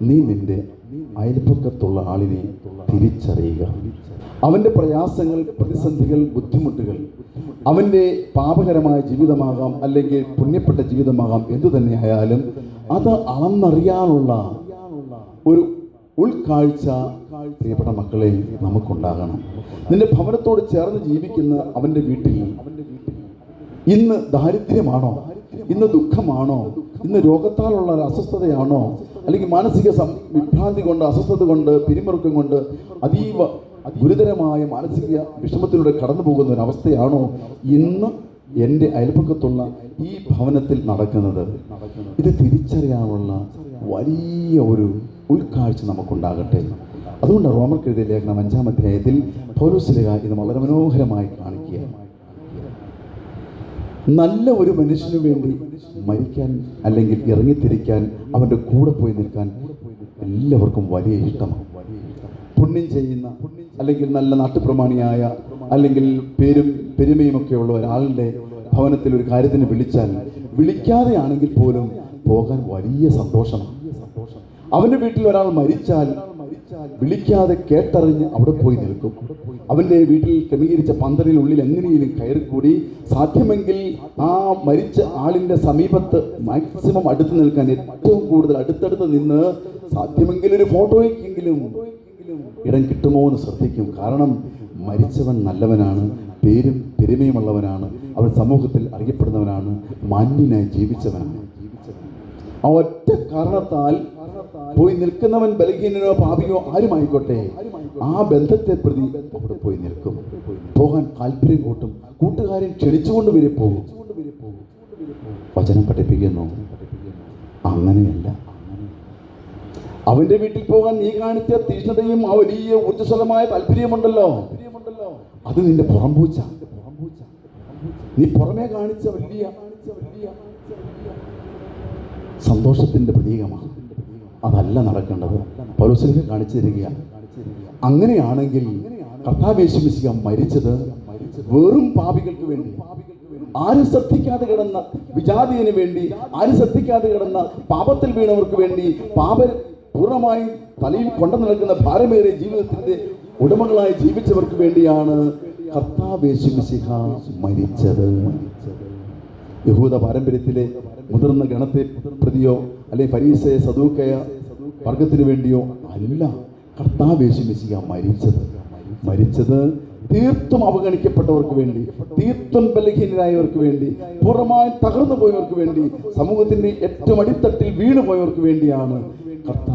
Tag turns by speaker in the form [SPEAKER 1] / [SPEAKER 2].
[SPEAKER 1] നീ നിന്റെ അയൽപക്കത്തുള്ള ആളിനെ തിരിച്ചറിയുക. അവൻ്റെ പ്രയാസങ്ങൾ, പ്രതിസന്ധികൾ, ബുദ്ധിമുട്ടുകൾ അവൻ്റെ പാപകരമായ ജീവിതമാകാം, അല്ലെങ്കിൽ പുണ്യപ്പെട്ട ജീവിതമാകാം, എന്തു തന്നെയായാലും അത് അളന്നറിയാനുള്ള ഒരു ഉൾക്കാഴ്ച പ്രിയപ്പെട്ട മക്കളെ നമുക്കുണ്ടാകണം. നിന്റെ ഭവനത്തോട് ചേർന്ന് ജീവിക്കുന്ന അവൻ്റെ വീട്ടിൽ ഇന്ന് ദാരിദ്ര്യമാണോ, ഇന്ന് ദുഃഖമാണോ, ഇന്ന് രോഗത്താലുള്ള ഒരു അസ്വസ്ഥതയാണോ, അല്ലെങ്കിൽ മാനസിക വിഭ്രാന്തി കൊണ്ട്, അസ്വസ്ഥത കൊണ്ട്, പിരിമുറുക്കം കൊണ്ട് അതീവ ഗുരുതരമായ മാനസിക വിഷമത്തിലൂടെ കടന്നു പോകുന്ന ഒരവസ്ഥയാണോ ഇന്ന് എൻ്റെ അയൽപക്കത്തുള്ള ഈ ഭവനത്തിൽ നടക്കുന്നത്? ഇത് തിരിച്ചറിയാനുള്ള വലിയ ഒരു ഉൾക്കാഴ്ച നമുക്കുണ്ടാകട്ടെ. അതുകൊണ്ട് റോമർക്ക് എഴുതിയ ലേഖനം 5-ാം അധ്യായത്തിൽ പൗലോസ് ശ്ലീഹ ഇത് വളരെ മനോഹരമായി കാണിക്കുക. നല്ല ഒരു മനുഷ്യനു വേണ്ടി മരിക്കാൻ അല്ലെങ്കിൽ ഇറങ്ങിത്തിരിക്കാൻ, അവൻ്റെ കൂടെ പോയി നിൽക്കാൻ എല്ലാവർക്കും വലിയ ഇഷ്ടമാണ്. പുണ്യം ചെയ്യുന്ന അല്ലെങ്കിൽ നല്ല നാട്ടുപ്രമാണിയായ അല്ലെങ്കിൽ പെരുമയുമൊക്കെയുള്ള ഒരാളുടെ ഭവനത്തിൽ ഒരു കാര്യത്തിന് വിളിക്കാതെ ആണെങ്കിൽ പോലും പോകാൻ വലിയ സന്തോഷമാണ്. അവൻ്റെ വീട്ടിൽ ഒരാൾ മരിച്ചാൽ വിളിക്കാതെ കേട്ടറിഞ്ഞ് അവിടെ പോയി നിൽക്കും. അവൻ്റെ വീട്ടിൽ ക്രമീകരിച്ച പന്തലിനുള്ളിൽ എങ്ങനെയും കയറിക്കൂടി സാധ്യമെങ്കിൽ ആ മരിച്ച ആളിൻ്റെ സമീപത്ത് മാക്സിമം അടുത്ത് നിൽക്കാൻ, ഏറ്റവും കൂടുതൽ അടുത്തടുത്ത് നിന്ന് സാധ്യമെങ്കിൽ ഒരു ഫോട്ടോയ്ക്കെങ്കിലും ഇടം കിട്ടുമോ എന്ന് ശ്രദ്ധിക്കും. കാരണം മരിച്ചവൻ നല്ലവനാണ്, പേരും പെരുമയുമുള്ളവനാണ്, അവൻ സമൂഹത്തിൽ അറിയപ്പെടുന്നവനാണ്, മാന്യനായി ജീവിച്ചവനാണ്. ആ ഒറ്റ കാരണത്താൽ പോയി നിൽക്കുന്നവൻ ബലഹീനനോ പാപിയോ ആരുമായിക്കോട്ടെ, ആ ബന്ധത്തെ പ്രതി അവിടെ പോയി നിൽക്കും. പോകാൻ താല്പര്യം കൂട്ടും, കൂട്ടുകാരൻ ക്ഷണിച്ചുകൊണ്ട് വരെ പോകും. വചനം പഠിപ്പിക്കുന്നു, അങ്ങനെയല്ല. അവന്റെ വീട്ടിൽ പോകാൻ നീ കാണിച്ച തീഷ്ണതയും ആ വലിയ ഊർജ്ജസ്വലമായ താല്പര്യമുണ്ടല്ലോ, അത് നിന്റെ പുറംപൂച്ച. നീ പുറമേ കാണിച്ച വലിയ സന്തോഷത്തിന്റെ പ്രതീകമാണ്. അതല്ല നടക്കേണ്ടത്. പൗലോസ് ശ്ലീഹ കാണിച്ചു തരികയാണ്. അങ്ങനെയാണെങ്കിൽ കർത്താവ് യേശു മിശിഹ മരിച്ചത് വെറും പാപികൾക്ക് വേണ്ടി, ആരും ശ്രദ്ധിക്കാതെ കിടന്ന വിജാതീയന് വേണ്ടി, ആരും ശ്രദ്ധിക്കാതെ കിടന്ന പാപത്തിൽ വീണവർക്ക് വേണ്ടി, പൂർണ്ണമായും തലയിൽ കൊണ്ടു നടക്കുന്ന ഭാരമേറിയ ജീവിതത്തിന്റെ ഉടമകളായി ജീവിച്ചവർക്ക് വേണ്ടിയാണ് കർത്താവ് യേശു മിശിഹ മരിച്ചത്. യഹൂദ പാരമ്പര്യത്തിലെ മുതിർന്ന ഗണത്തെ പ്രതിയോ അല്ലെങ്കിൽ ഫരീസയ സദൂക്കയ വർഗത്തിന് വേണ്ടിയോ അല്ല കർത്താവ് യേശു മിശിഹ മരിച്ചത് തീർത്തും അവഗണിക്കപ്പെട്ടവർക്ക് വേണ്ടി, തീർത്തും ബലഹീനരായവർക്ക് വേണ്ടി, പൂർണ്ണമായും തകർന്നു പോയവർക്ക് വേണ്ടി, സമൂഹത്തിന്റെ ഏറ്റവും അടിത്തട്ടിൽ വീണുപോയവർക്ക് വേണ്ടിയാണ് കർത്താവ്